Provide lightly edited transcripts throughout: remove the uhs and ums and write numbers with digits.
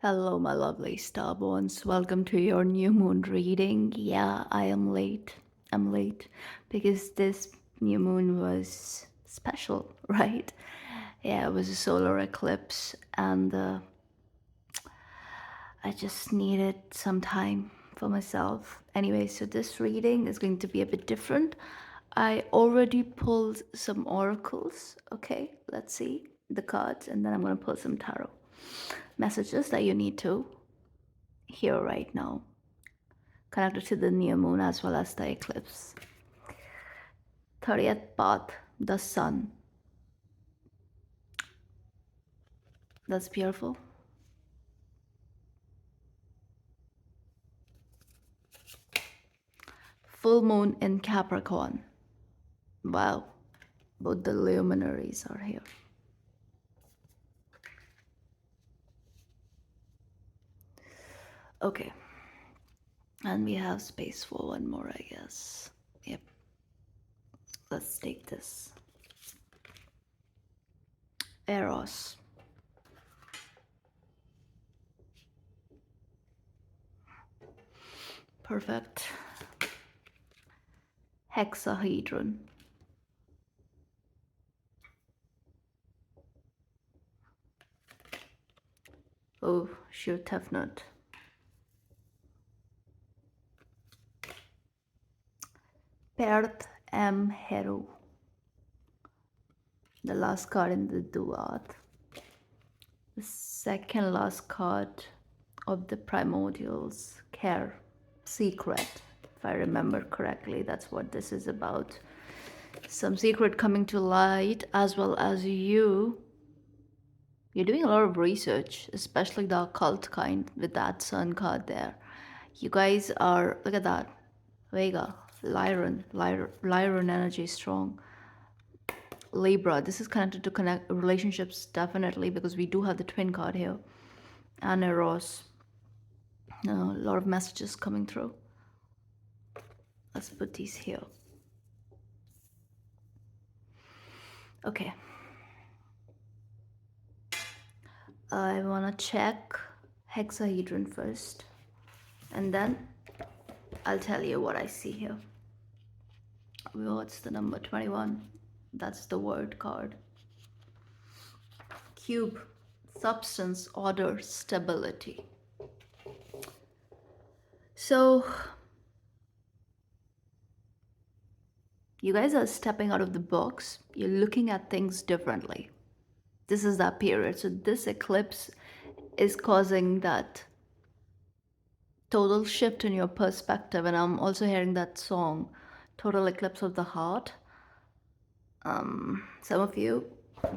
Hello, my lovely starborns. Welcome to your new moon reading. Yeah, I am late. I'm late because this new moon was special, right? Yeah, it was a solar eclipse, and I just needed some time for myself. Anyway, so this reading is going to be a bit different. I already pulled some oracles. Okay, let's see the cards, and then I'm going to pull some tarot messages that you need to hear right now, connected to the new moon as well as the eclipse. 30th path, the sun. That's beautiful. Full moon in Capricorn. Wow, both the luminaries are here. Okay, and we have space for one more, I guess. Yep, let's take this. Eros. Perfect. Hexahedron. Oh, shoot, tough nut. Perth M. Hero. The last card in the duat. The second last card of the primordials. Care. Secret. If I remember correctly, that's what this is about. Some secret coming to light, as well as you're doing a lot of research, especially the occult kind with that sun card there. You guys are, look at that, Vega, Lyran energy is strong. Libra, this is connected to connect relationships definitely, because we do have the twin card here. And Eros, a lot of messages coming through. Let's put these here. Okay. I want to check hexahedron first, and then I'll tell you what I see here. What's the number? 21. That's the word card. Cube, substance, order, stability. So you guys are stepping out of the box. You're looking at things differently. This is that period. So this eclipse is causing that total shift in your perspective. And I'm also hearing that song, Total Eclipse of the Heart. Some of you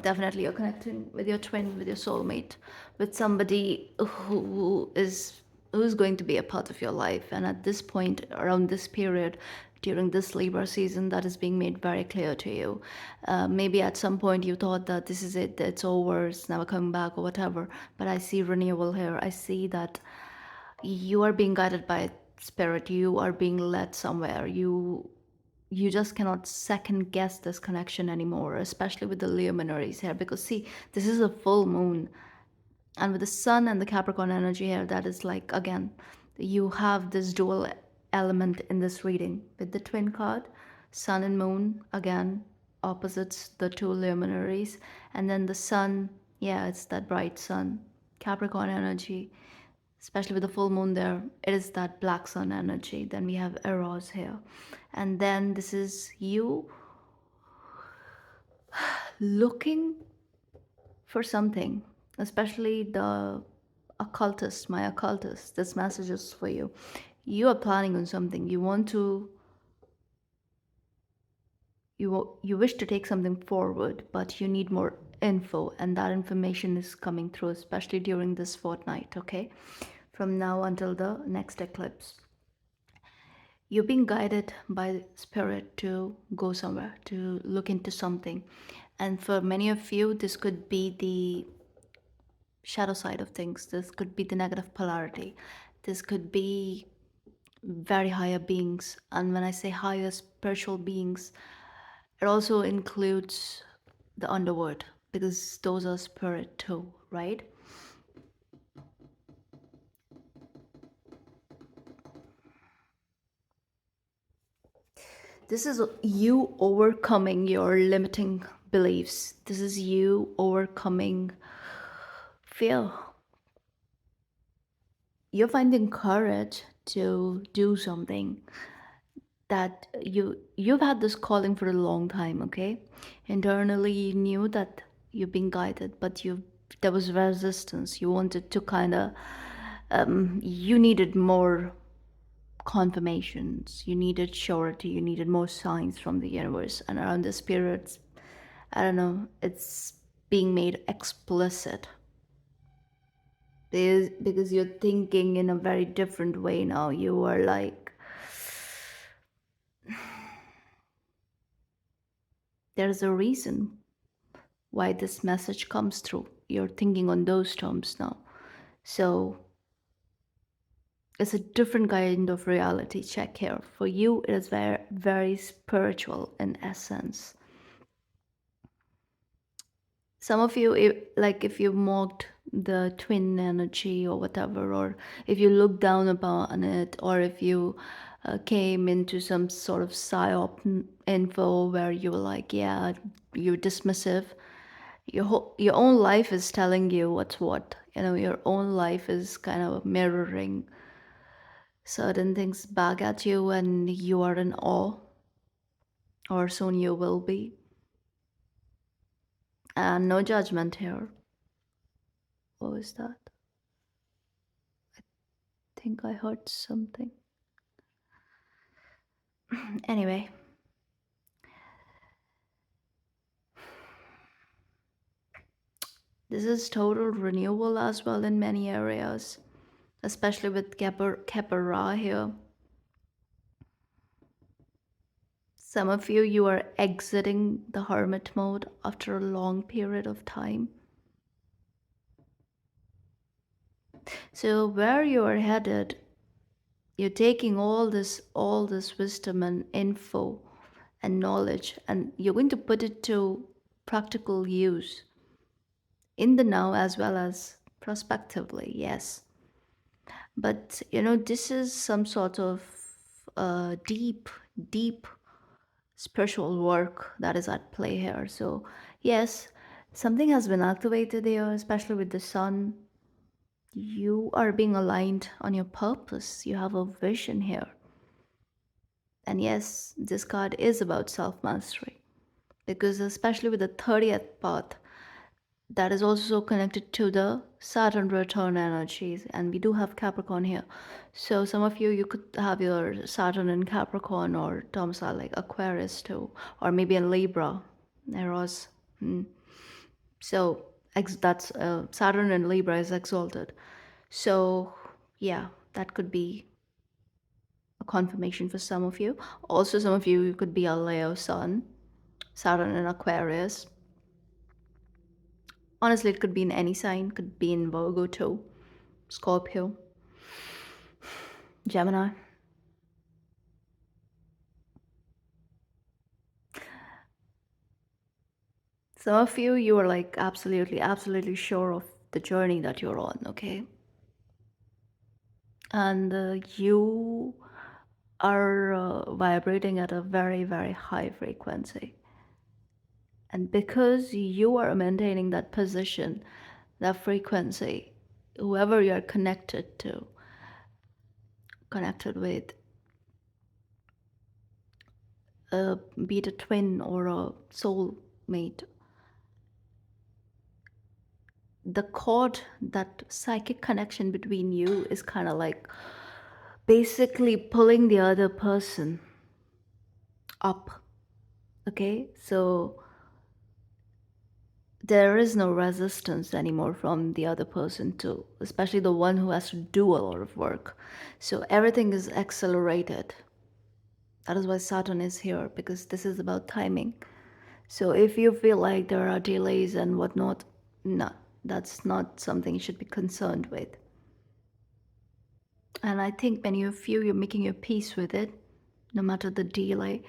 definitely are connecting with your twin, with your soulmate, with somebody who's going to be a part of your life. And at this point, around this period, during this Libra season, that is being made very clear to you. Maybe at some point you thought that this is it, it's over, it's never coming back, or whatever. But I see renewal here. I see that you are being guided by spirit. You are being led somewhere. You just cannot second guess this connection anymore, especially with the luminaries here, because see, this is a full moon, and with the sun and the Capricorn energy here, that is like, again, you have this dual element in this reading with the twin card, sun and moon, again, opposites, the two luminaries, and then the sun, yeah, it's that bright sun, Capricorn energy, especially with the full moon there, it is that black sun energy. Then we have Eros here, and then this is you looking for something, especially the occultist, my occultist. This message is for you. You are planning on something. You want to, you wish to take something forward, but you need more info, and that information is coming through, especially during this fortnight, okay? From now until the next eclipse. You're being guided by spirit to go somewhere, to look into something. And for many of you, this could be the shadow side of things. This could be the negative polarity. This could be very higher beings. And when I say higher spiritual beings, it also includes the underworld, because those are spirit too, right? This is you overcoming your limiting beliefs. This is you overcoming fear. You're finding courage to do something that you've had this calling for a long time, okay? Internally you knew that you're being guided, but you there was resistance. You wanted to kind of you needed more confirmations, you needed surety, you needed more signs from the universe. And around this period, I don't know, it's being made explicit because you're thinking in a very different way now. You are like, there's a reason why this message comes through. You're thinking on those terms now. So it's a different kind of reality check here. For you, it is very, very spiritual in essence. Some of you, like if you mocked the twin energy or whatever, or if you look down upon it, or if you came into some sort of psyop info where you were like, yeah, you're dismissive. Your own life is telling you what's what. You know, your own life is kind of mirroring certain things back at you, and you are in awe, or soon you will be. And no judgment here. What was that? Think I heard something. Anyway, this is total renewal as well in many areas, especially with Kepara here. Some of you, you are exiting the hermit mode after a long period of time. So where you are headed, you're taking all this wisdom and info and knowledge, and you're going to put it to practical use in the now as well as prospectively. Yes, but you know, this is some sort of deep spiritual work that is at play here. So yes, something has been activated here, especially with the sun. You are being aligned on your purpose. You have a vision here. And yes, this card is about self mastery, because especially with the 30th path, that is also connected to the Saturn return energies, and we do have Capricorn here. So some of you, you could have your Saturn in Capricorn, or terms are like Aquarius too, or maybe in Libra, Eros. So that's Saturn in Libra is exalted. So yeah, that could be a confirmation for some of you. Also, some of you could be a Leo Sun, Saturn in Aquarius. Honestly, it could be in any sign, could be in Virgo too, Scorpio, Gemini. Some of you, you are like absolutely sure of the journey that you're on, okay? And you are vibrating at a very high frequency. And because you are maintaining that position, that frequency, whoever you're connected to, connected with, be it a twin or a soul mate, the chord, that psychic connection between you is kind of like basically pulling the other person up. Okay, so there is no resistance anymore from the other person too, especially the one who has to do a lot of work. So everything is accelerated. That is why Saturn is here, because this is about timing. So if you feel like there are delays and whatnot, no, that's not something you should be concerned with. And I think when you feel you're making your peace with it, no matter the delay,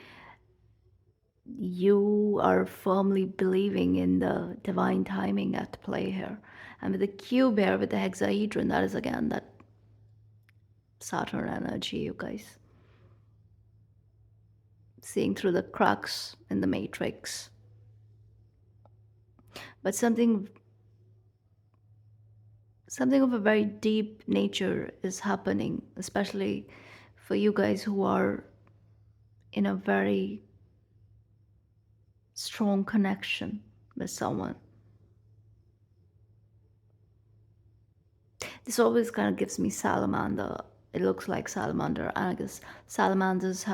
you are firmly believing in the divine timing at play here. And with the cube here, with the hexahedron, that is again that Saturn energy, you guys. seeing through the cracks in the matrix. But something of a very deep nature is happening, especially for you guys who are in a very strong connection with someone. This always kind of gives me salamander. It looks like salamander, and I guess salamanders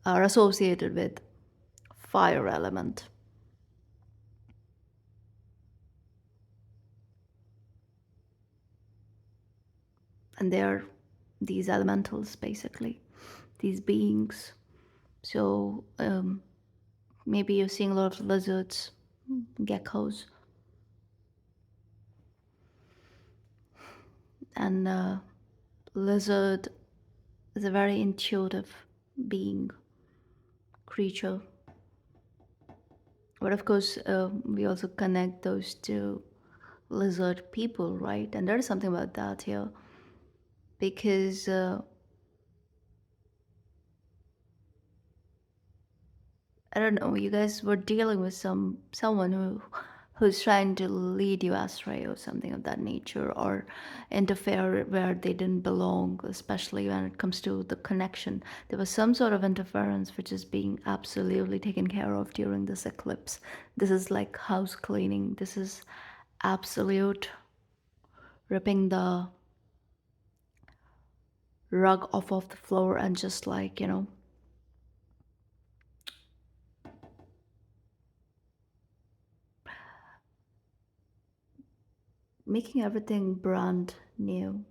are associated with fire element, and they're these elementals basically, these beings. So maybe you're seeing a lot of lizards, geckos, and lizard is a very intuitive being, creature. But of course, we also connect those to lizard people, right? And there's something about that here because I don't know, you guys were dealing with someone who's trying to lead you astray or something of that nature, or interfere where they didn't belong, especially when it comes to the connection. There was some sort of interference which is being absolutely taken care of during this eclipse. This is like house cleaning. This is absolute ripping the rug off of the floor and just like, making everything brand new.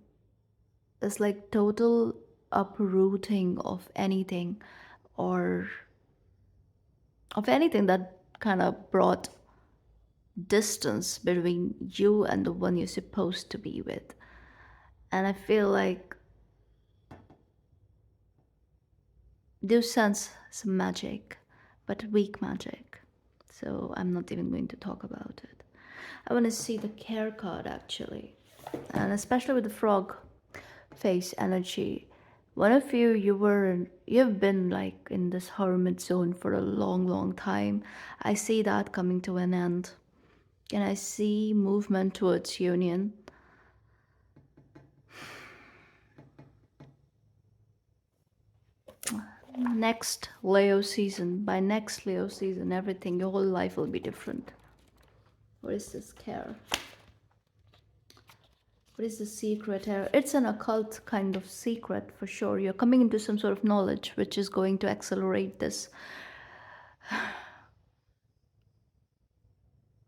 It's like total uprooting or of anything that kind of brought distance between you and the one you're supposed to be with. And I feel like do sense some magic, but weak magic. So I'm not even going to talk about it. I want to see the care card actually, and especially with the frog face energy. One of you, you've been like in this hermit zone for a long, long time. I see that coming to an end, and I see movement towards union. Next Leo season, by next Leo season, everything, your whole life will be different. What is this care? What is the secret here? It's an occult kind of secret for sure. You're coming into some sort of knowledge which is going to accelerate this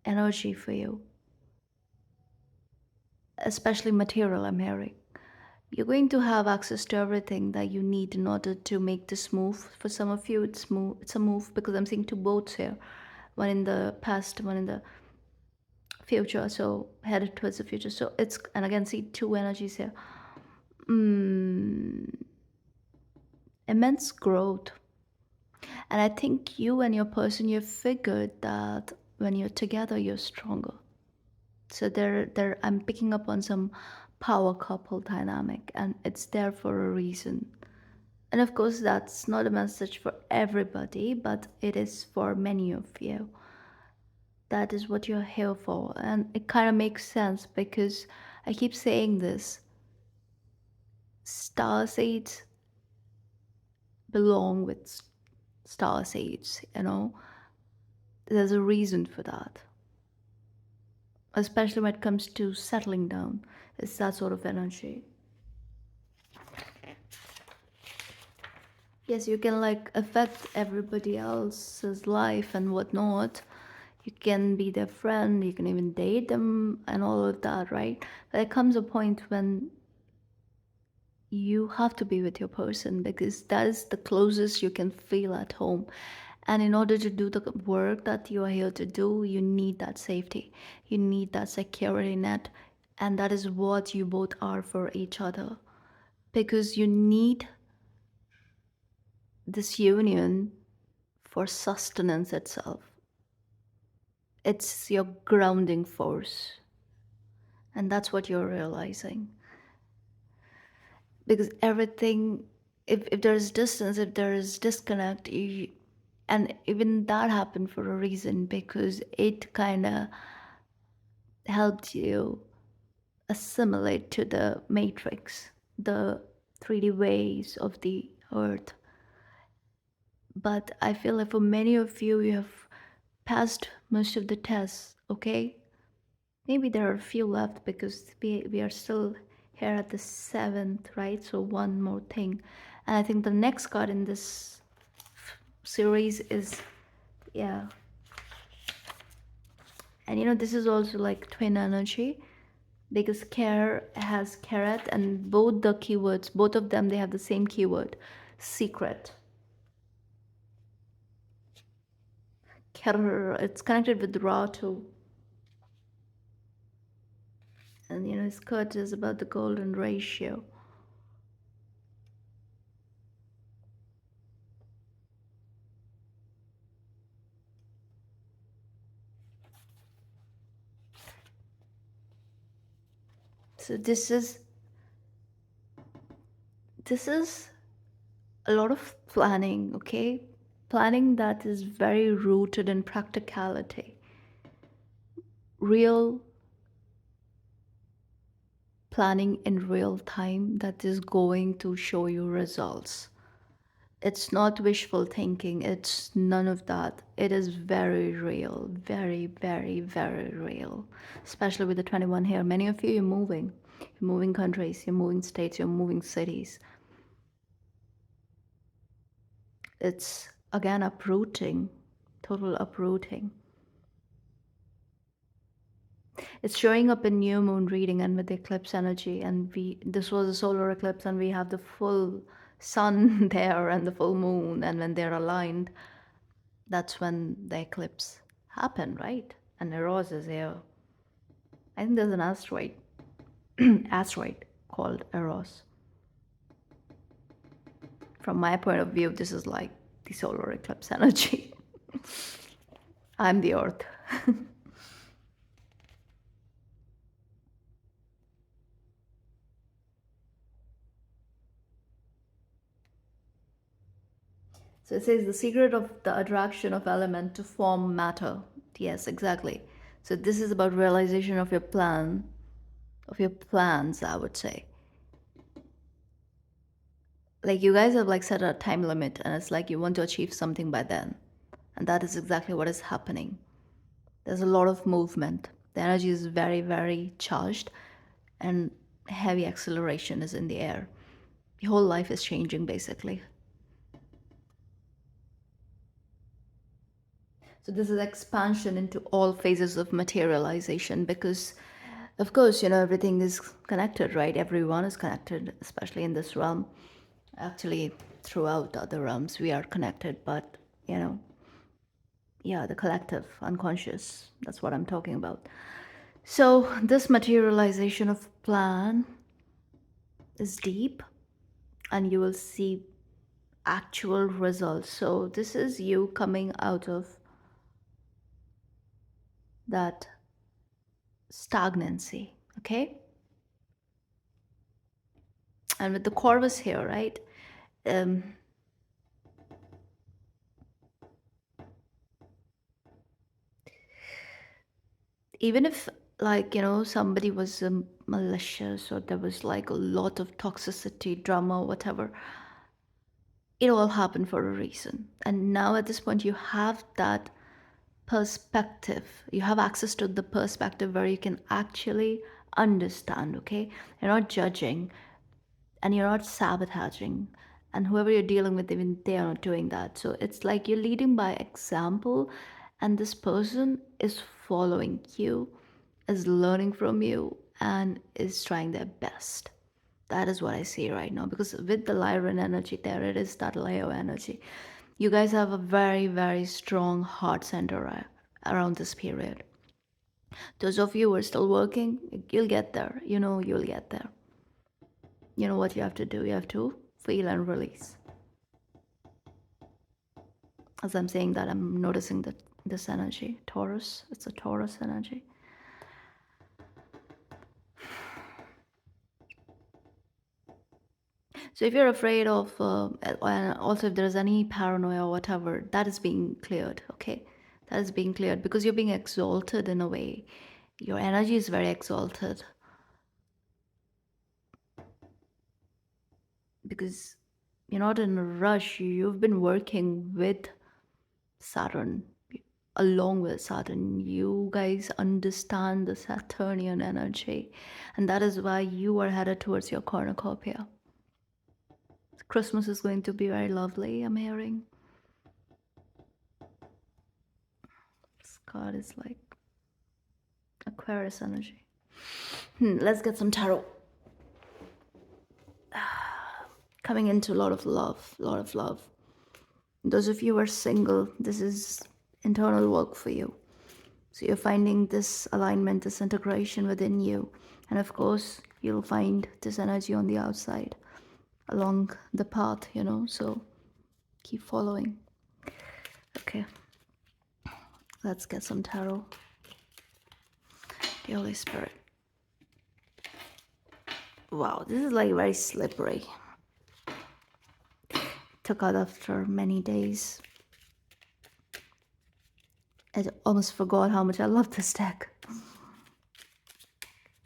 energy for you, especially material, I'm hearing. You're going to have access to everything that you need in order to make this move. For some of you, it's a move because I'm seeing two boats here, one in the past, one in the future. So headed towards the future. So it's, and again, see two energies here. Mm, immense growth. And I think you and your person, you've figured that when you're together, you're stronger. So I'm picking up on some power couple dynamic, and it's there for a reason. And of course, that's not a message for everybody, but it is for many of you. That is what you're here for. And it kind of makes sense because I keep saying this, star seeds belong with star seeds, There's a reason for that, especially when it comes to settling down. It's that sort of energy. Yes, you can like affect everybody else's life and whatnot. You can be their friend, you can even date them and all of that, right? But there comes a point when you have to be with your person because that is the closest you can feel at home. And in order to do the work that you are here to do, you need that safety. You need that security net. And that is what you both are for each other. Because you need this union for sustenance itself. It's your grounding force. And that's what you're realizing. Because everything if there's distance, if there is disconnect, and even that happened for a reason, because it kind of helped you assimilate to the matrix, the 3D ways of the earth. But I feel like for many of you, you have passed most of the tests, okay? Maybe there are a few left because we are still here at the seventh, right? So one more thing. And I think the next card in this series is, yeah. And this is also like twin energy, because care has carrot, and both the keywords, both of them, they have the same keyword, secret. Ker, it's connected with Ra too. And his cut is about the golden ratio. So this is a lot of planning, okay? Planning that is very rooted in practicality. Real planning in real time that is going to show you results. It's not wishful thinking, it's none of that. It is very real, very, very, very real. Especially with the 21 here. Many of you, you're moving. You're moving countries, you're moving states, you're moving cities. It's again uprooting, total uprooting. It's showing up in new moon reading and with the eclipse energy. And this was a solar eclipse, and we have the full sun there and the full moon. And when they're aligned, that's when the eclipse happened, right? And Eros is here. I think there's an asteroid, asteroid called Eros. From my point of view, this is like the solar eclipse energy. I'm the Earth. So it says the secret of the attraction of element to form matter. Yes, exactly. So this is about realization of your plan, of your plans, I would say. Like you guys have like set a time limit, and it's like you want to achieve something by then. And that is exactly what is happening. There's a lot of movement. The energy is very, very charged, and heavy acceleration is in the air. Your whole life is changing basically. So this is expansion into all phases of materialization, because of course, everything is connected, right? Everyone is connected, especially in this realm. Actually, throughout the other realms, we are connected, but yeah, the collective unconscious, that's what I'm talking about. So this materialization of plan is deep, and you will see actual results. So this is you coming out of that stagnancy, okay? And with the Corvus here, right? Um, Even if, like, somebody was malicious, or there was like a lot of toxicity, drama, whatever, it all happened for a reason. And now at this point, you have that perspective. You have access to the perspective where you can actually understand, okay? You're not judging, and you're not sabotaging, and whoever you're dealing with, even they are not doing that. So it's like you're leading by example, and this person is following you, is learning from you, and is trying their best. That is what I see right now, because with the Lyran energy, there it is, that Leo energy. You guys have a very, very strong heart center around this period. Those of you who are still working, you'll get there. You'll get there. You know what you have to do? You have to feel and release. As I'm saying that, I'm noticing that this energy, Taurus, it's a Taurus energy. So if you're afraid of, and also if there's any paranoia or whatever, that is being cleared, okay? That is being cleared because you're being exalted in a way. Your energy is very exalted because you're not in a rush. You've been working with Saturn, along with Saturn. You guys understand the Saturnian energy, and that is why you are headed towards your cornucopia. Christmas is going to be very lovely, I'm hearing. This card is like Aquarius energy. Let's get some tarot. Coming into a lot of love, a lot of love. Those of you who are single, this is internal work for you. So you're finding this alignment, this integration within you. And of course, you'll find this energy on the outside along the path, so keep following. Okay, let's get some tarot. The Holy Spirit. Wow, this is like very slippery. Took out after many days. I almost forgot how much I love this deck.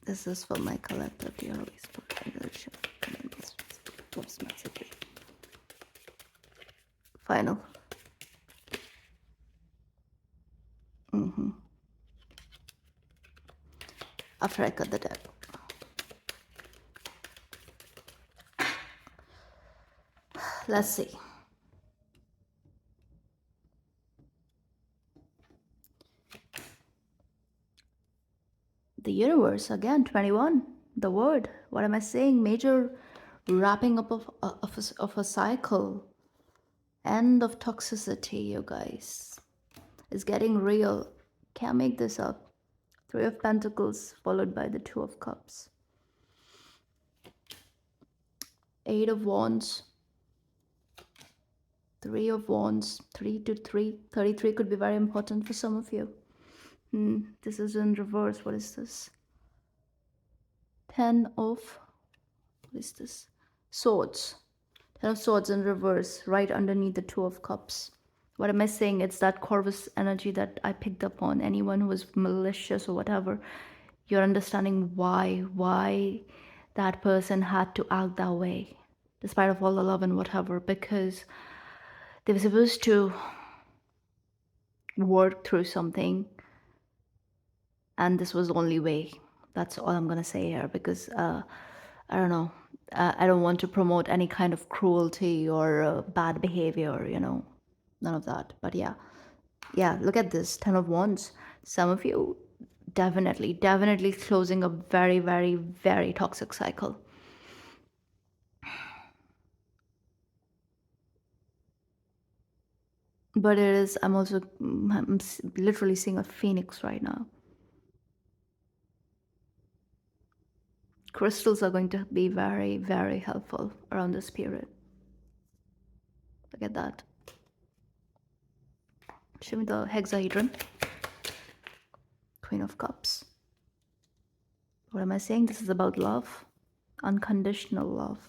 This is for my collective, the Holy Spirit. Final. After I cut the deck. Let's see. The universe, again, 21. The word. What am I saying? Major wrapping up of a cycle. End of toxicity, you guys. It's getting real. Can't make this up. Three of Pentacles followed by the Two of Cups. Eight of Wands. Three of Wands. 3 to 3. 33 could be very important for some of you. This is in reverse. What is this? 10 of... What is this? Swords. 10 of Swords in reverse, right underneath the Two of Cups. What am I saying? It's that Corvus energy that I picked up on. Anyone who was malicious or whatever, you're understanding why that person had to act that way, despite of all the love and whatever, because they were supposed to work through something, and this was the only way. That's all I'm gonna say here, because I don't know. I don't want to promote any kind of cruelty or bad behavior, none of that. But yeah, look at this 10 of Wands. Some of you definitely closing a very, very, very toxic cycle. But it is, I'm literally seeing a phoenix right now. Crystals are going to be very, very helpful around this period. Look at that. Show me the hexahedron. Queen of Cups. What am I saying? This is about love. Unconditional love.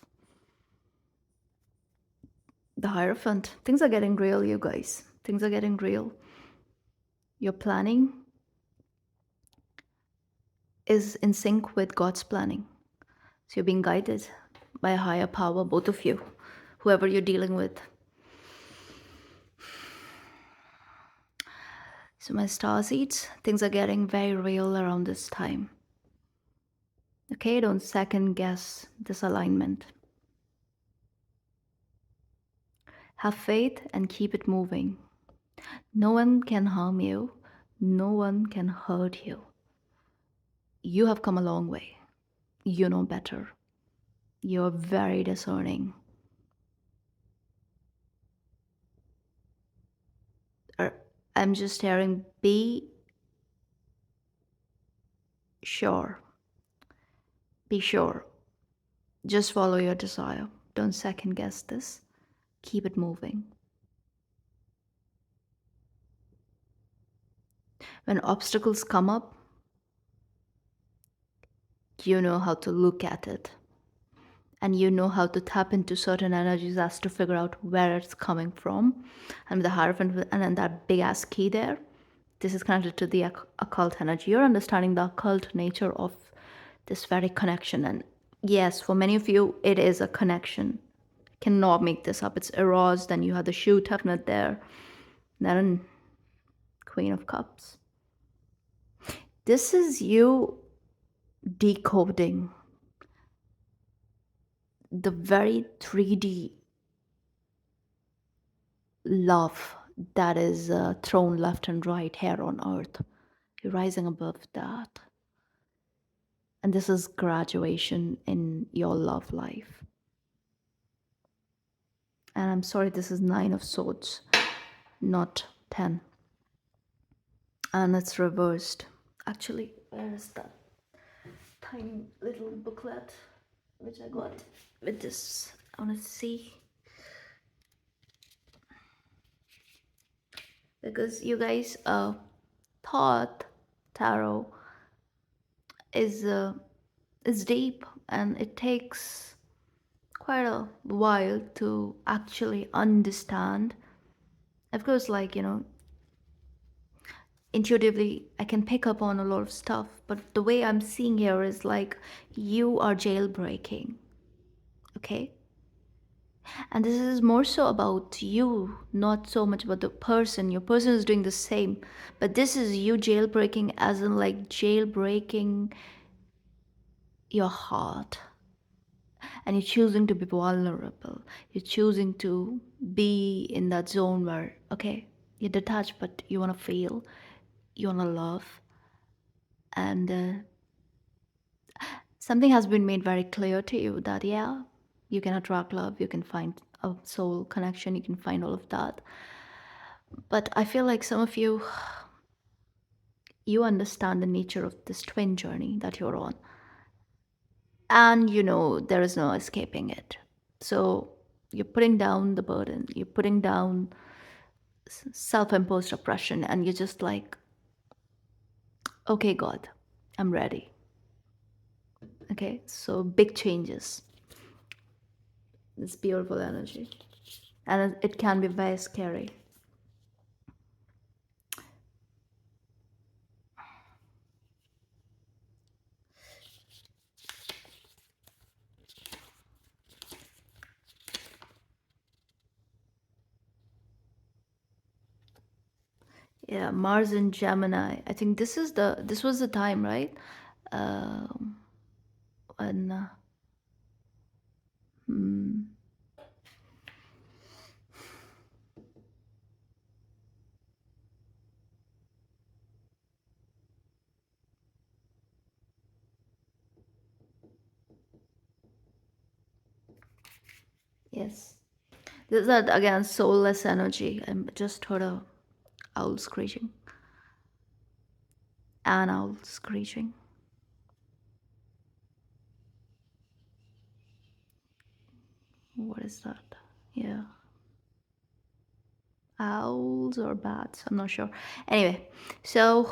The Hierophant. Things are getting real, you guys. Things are getting real. Your planning is in sync with God's planning. So you're being guided by a higher power, both of you, whoever you're dealing with. So my star seeds, things are getting very real around this time. Okay, don't second guess this alignment. Have faith and keep it moving. No one can harm you. No one can hurt you. You have come a long way. You know better. You're very discerning. I'm just hearing, be sure. Be sure. Just follow your desire. Don't second guess this. Keep it moving. When obstacles come up, you know how to look at it. and you know how to tap into certain energies as to figure out where it's coming from. And with the Hierophant and then that big ass key there, this is connected to the occult energy. You're understanding the occult nature of this very connection. And yes, for many of you, it is a connection. Cannot make this up. It's Eros, then you have the shoe Tefnut there, then Queen of Cups. This is you decoding the very 3D love that is thrown left and right here on earth. You're rising above that. And this is graduation in your love life. And I'm sorry, this is Nine of Swords, not 10. And it's reversed. Actually, where is that tiny little booklet which I got with this? I want to see. Because you guys thought tarot is deep, and it takes quite a while to actually understand. Of course, like, intuitively I can pick up on a lot of stuff, but the way I'm seeing here is like you are jailbreaking, okay? And this is more so about you, not so much about the person. Your person is doing the same, but this is you jailbreaking, as in like jailbreaking your heart. And you're choosing to be vulnerable. You're choosing to be in that zone where, okay, you're detached, but you want to feel, you want to love. And something has been made very clear to you that, yeah, you can attract love, you can find a soul connection, you can find all of that. But I feel like some of you, you understand the nature of this twin journey that you're on. And you know there is no escaping it. So you're putting down the burden, you're putting down self imposed oppression, and you're just like, okay, God, I'm ready. Okay, so big changes. It's beautiful energy. And it can be very scary. Yeah, Mars and Gemini. I think this was the time, right? Um, and hmm, yes, this is that again soulless energy. I just heard a owl screeching, an owl screeching. What is that? Yeah, owls or bats? I'm not sure. Anyway, so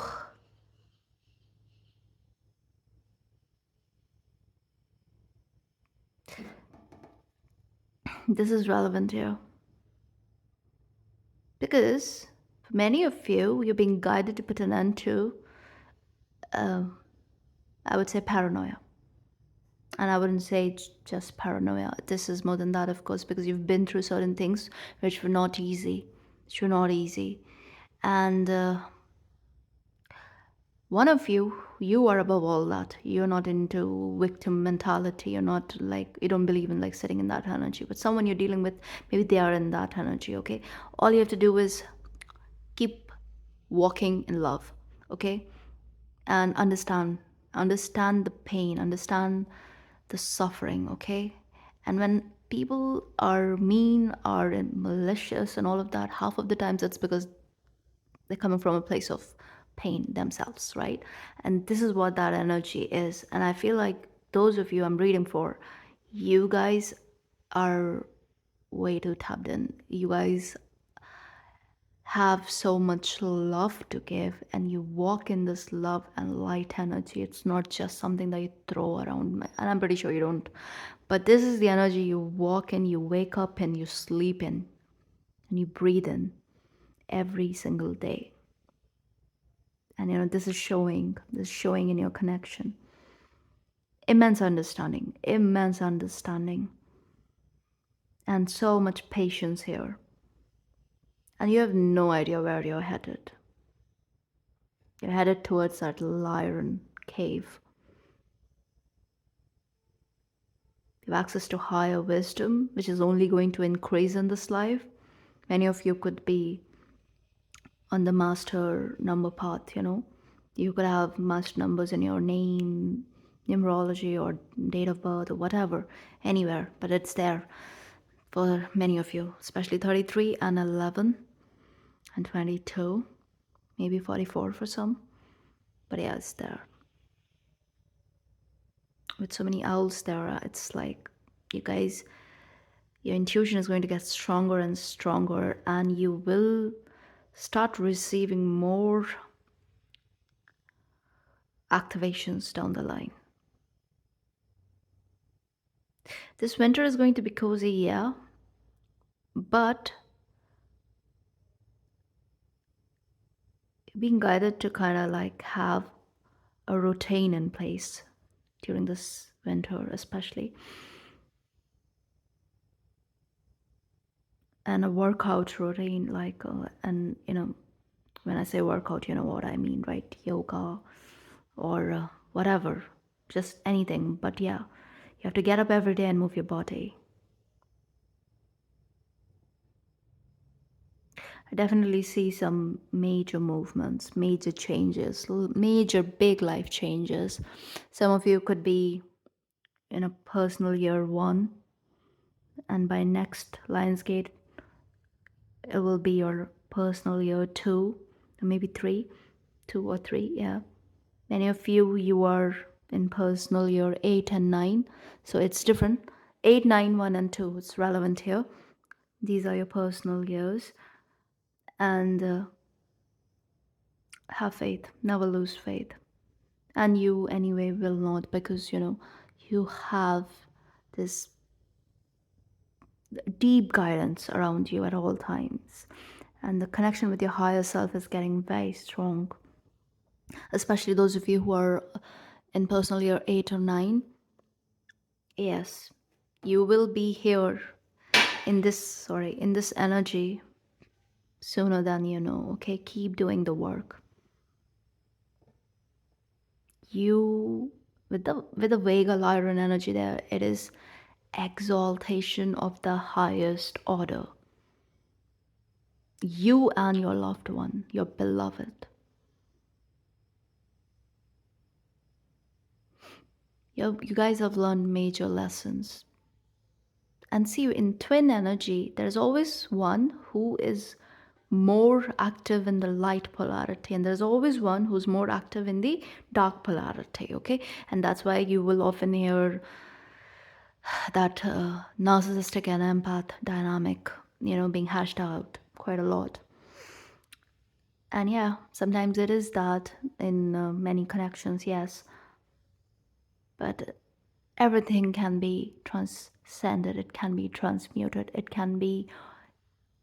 this is relevant here because for many of you, you're being guided to put an end to, I would say, paranoia. And I wouldn't say it's just paranoia. This is more than that, of course, because you've been through certain things which were not easy, which were not easy. And one of you, you are above all that. You're not into victim mentality. You're not like, you don't believe in like sitting in that energy. But someone you're dealing with, maybe they are in that energy, okay? All you have to do is keep walking in love, okay? And understand the pain, understand the suffering, okay? And when people are mean or malicious and all of that, half of the times it's because they're coming from a place of pain themselves, right? And this is what that energy is. And I feel like those of you I'm reading for, you guys are way too tapped in. You guys have so much love to give, and you walk in this love and light energy. It's not just something that you throw around, and I'm pretty sure you don't, but this is the energy you walk in, you wake up in, you sleep in, and you breathe in every single day. And this is showing in your connection. Immense understanding, and so much patience here. And you have no idea where you're headed. You're headed towards that Lyran cave. You have access to higher wisdom, which is only going to increase in this life. Many of you could be on the master number path, you know. You could have master numbers in your name, numerology, or date of birth, or whatever, anywhere, but it's there for many of you, especially 33 and 11 and 22, maybe 44 for some. But yeah, it's there. With so many owls there, it's like you guys, your intuition is going to get stronger and stronger, and you will start receiving more activations down the line. This winter is going to be cozy, yeah, but being guided to kind of like have a routine in place during this winter, especially, and a workout routine, like, and when I say workout, you know what I mean, right? Yoga or whatever, just anything. But yeah, you have to get up every day and move your body. I definitely see some major movements, major changes, major big life changes. Some of you could be in a personal year one, and by next Lionsgate, it will be your personal year two, or maybe three, 2 or 3, yeah. Many of you, you are in personal year 8 and 9, so it's different. 8, 9, 1, and 2, it's relevant here. These are your personal years. And have faith, never lose faith. And you, anyway, will not, because you have this deep guidance around you at all times. And the connection with your higher self is getting very strong, especially those of you who are in personal year 8 or 9. Yes, you will be here in this energy sooner than you know. Okay, keep doing the work. You, with the Vega Lyran energy there, it is exaltation of the highest order. You and your loved one, your beloved. You guys have learned major lessons. And see, in twin energy, there's always one who is more active in the light polarity, and there's always one who's more active in the dark polarity, okay? And that's why you will often hear that narcissistic and empath dynamic, being hashed out quite a lot. And yeah, sometimes it is that in many connections, yes. But everything can be transcended, it can be transmuted, it can be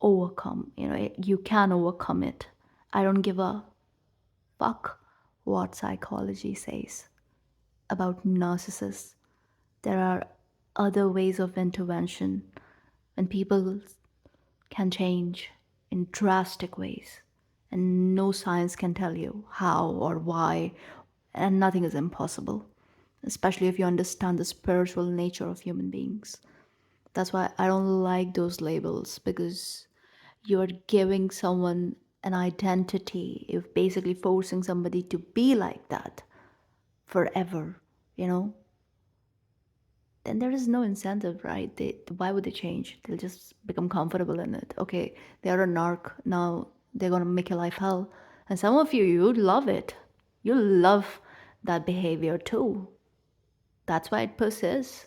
overcome. You can overcome it. I don't give a fuck what psychology says about narcissists. There are other ways of intervention, and people can change in drastic ways, and no science can tell you how or why, and nothing is impossible, especially if you understand the spiritual nature of human beings. That's why I don't like those labels, because you're giving someone an identity, you're basically forcing somebody to be like that forever, you know then there is no incentive, right? Why would they change? They'll just become comfortable in it. Okay, they're a narc. Now they're going to make your life hell. And some of you, you'd love it. You love that behavior too. That's why it persists.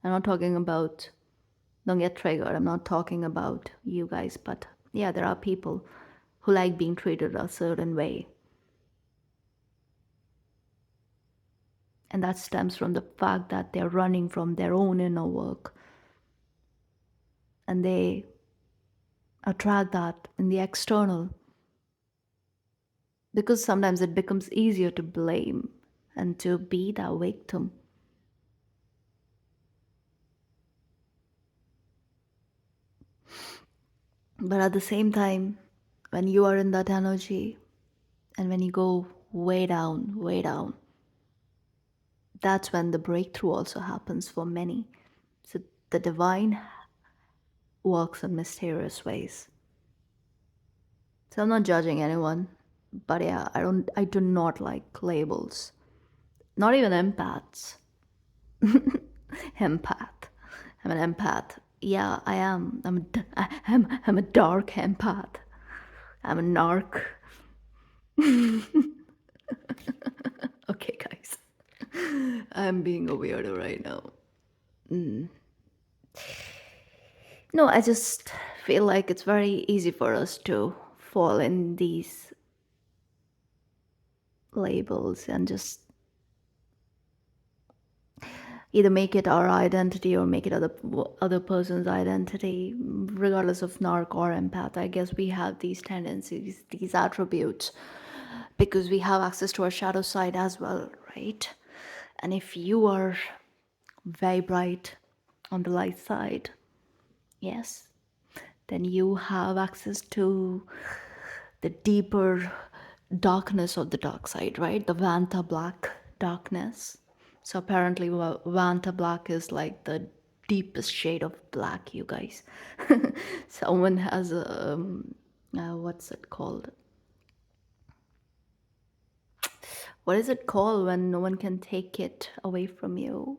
I'm not talking about, don't get triggered. I'm not talking about you guys, but yeah, there are people. who like being treated a certain way. And that stems from the fact that they're running from their own inner work, and they attract that in the external, because sometimes it becomes easier to blame and to be that victim. But at the same time, when you are in that energy and when you go way down, that's when the breakthrough also happens for many. So the divine works in mysterious ways. So I'm not judging anyone, but yeah, I do not like labels. Not even empaths. Empath. I'm an empath. Yeah, I am. I'm a dark empath. I'm a narc. Okay, guys. I'm being a weirdo right now. No, I just feel like it's very easy for us to fall in these labels and just either make it our identity or make it other person's identity, regardless of narc or empath. I guess we have these tendencies, these attributes, because we have access to our shadow side as well, right? And if you are very bright on the light side, yes, then you have access to the deeper darkness of the dark side, right? The Vanta black darkness. So apparently, Vanta black is like the deepest shade of black, you guys. Someone has a, what's it called? What is it called when no one can take it away from you?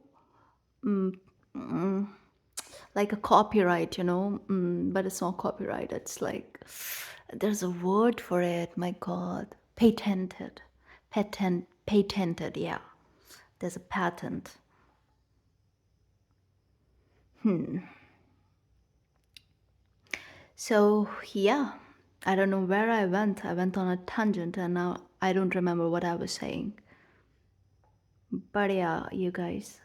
Like a copyright, but it's not copyright. It's like there's a word for it. My God, patented, patented. Yeah, there's a patent. So yeah, I don't know where I went. I went on a tangent, and now I don't remember what I was saying. But yeah, you guys,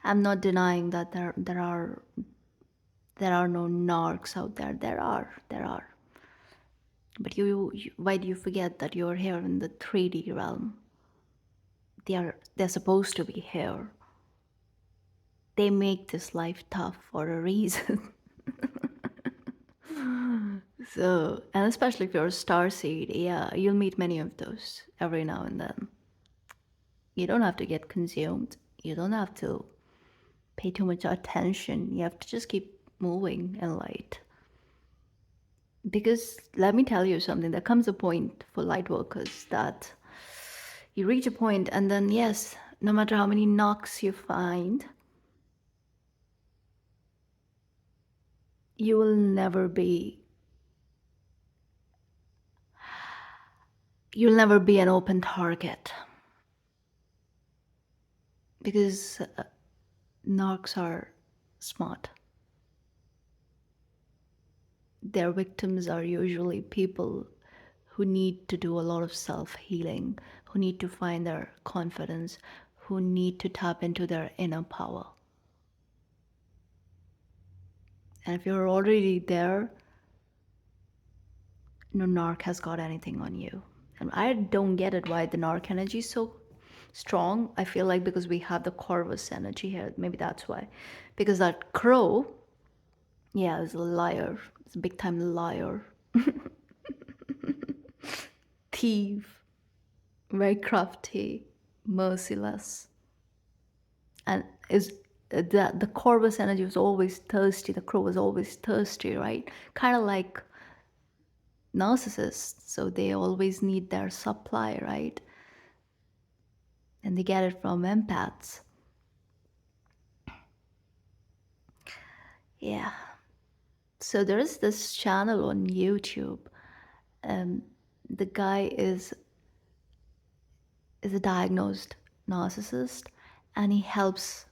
I'm not denying that there are no narcs out there. There are. But why do you forget that you're here in the 3D realm? They're supposed to be here. They make this life tough for a reason. So, and especially if you're a star seed, yeah, you'll meet many of those every now and then. You don't have to get consumed. You don't have to pay too much attention. You have to just keep moving in light. Because let me tell you something, there comes a point for light workers that you reach a point, and then, yes, no matter how many knocks you find, you will never be you'll never be an open target, because narcs are smart. Their victims are usually people who need to do a lot of self healing, who need to find their confidence, who need to tap into their inner power. And if you're already there, no narc has got anything on you. And I don't get it why the narc energy is so strong. I feel like because we have the Corvus energy here, maybe that's why. Because that crow, yeah, is a liar. It's a big time liar. Thief, very crafty, merciless. And is the Corvus energy was always thirsty. The crow was always thirsty, right? Kind of like narcissists. So they always need their supply, right? And they get it from empaths. Yeah. So there is this channel on YouTube. Um, the guy is a diagnosed narcissist, and he helps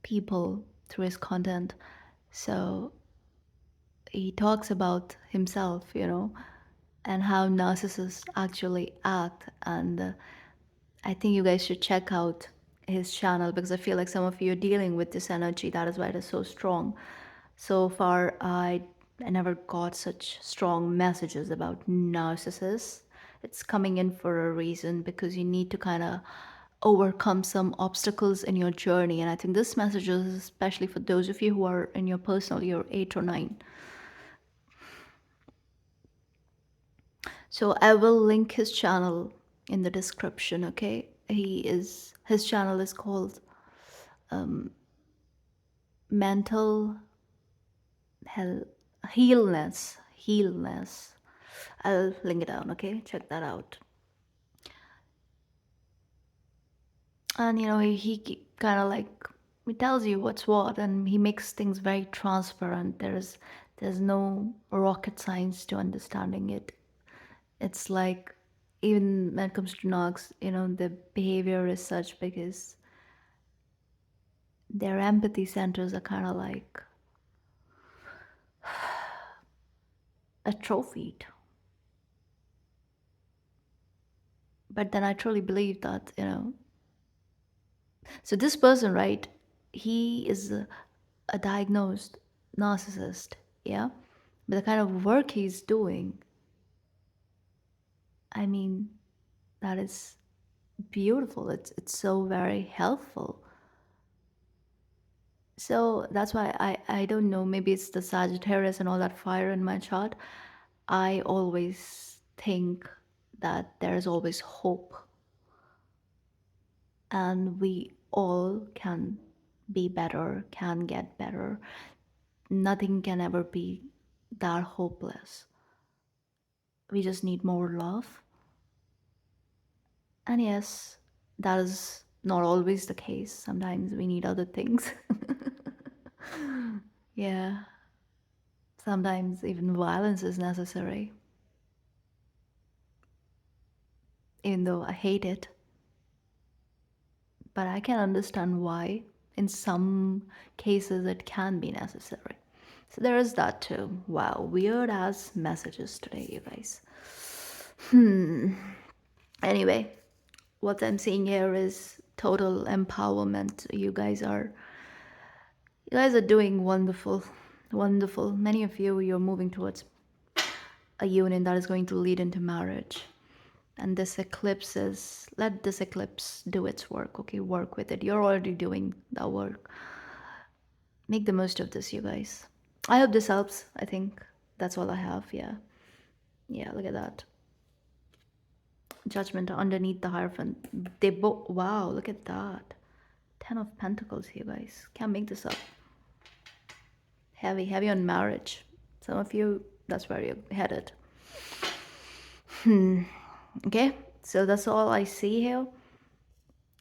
people through his content. So he talks about himself, and how narcissists actually act. And I think you guys should check out his channel because I feel like some of you are dealing with this energy. That is why it is so strong. So far, I never got such strong messages about narcissists. It's coming in for a reason because you need to kind of overcome some obstacles in your journey. And I think this message is especially for those of you who are in your personal year 8 or 9. So I will link his channel in the description, okay? His channel is called Mental Hell Healness. I'll link it down, okay? Check that out. And he kind of like he tells you what's what, and he makes things very transparent. There's no rocket science to understanding it. It's like even when it comes to Nox, the behavior is such because their empathy centers are kind of like atrophied. But then I truly believe that, so this person, right, he is a diagnosed narcissist, yeah? But the kind of work he's doing, I mean, that is beautiful. It's so very helpful. So that's why I don't know, maybe it's the Sagittarius and all that fire in my chart. I always think that there's always hope and we all can be better, can get better. Nothing can ever be that hopeless. We just need more love. And yes, that is not always the case. Sometimes we need other things. Yeah, sometimes even violence is necessary, even though I hate it. But I can understand why. In some cases, it can be necessary. So there is that too. Wow, weird ass messages today, you guys. Anyway, what I'm seeing here is total empowerment. You guys are doing wonderful, wonderful. Many of you're moving towards a union that is going to lead into marriage. And let this eclipse do its work, okay? Work with it. You're already doing that work. Make the most of this, you guys. I hope this helps. I think that's all I have. Yeah. Yeah, look at that. Judgment underneath the Hierophant. They both, wow, look at that. 10 of Pentacles, you guys. Can't make this up. Heavy, heavy on marriage. Some of you, that's where you're headed. Okay, so that's all I see here.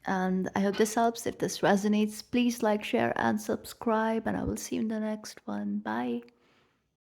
And I hope this helps. If this resonates, please like, share, and subscribe. And I will see you in the next one. Bye.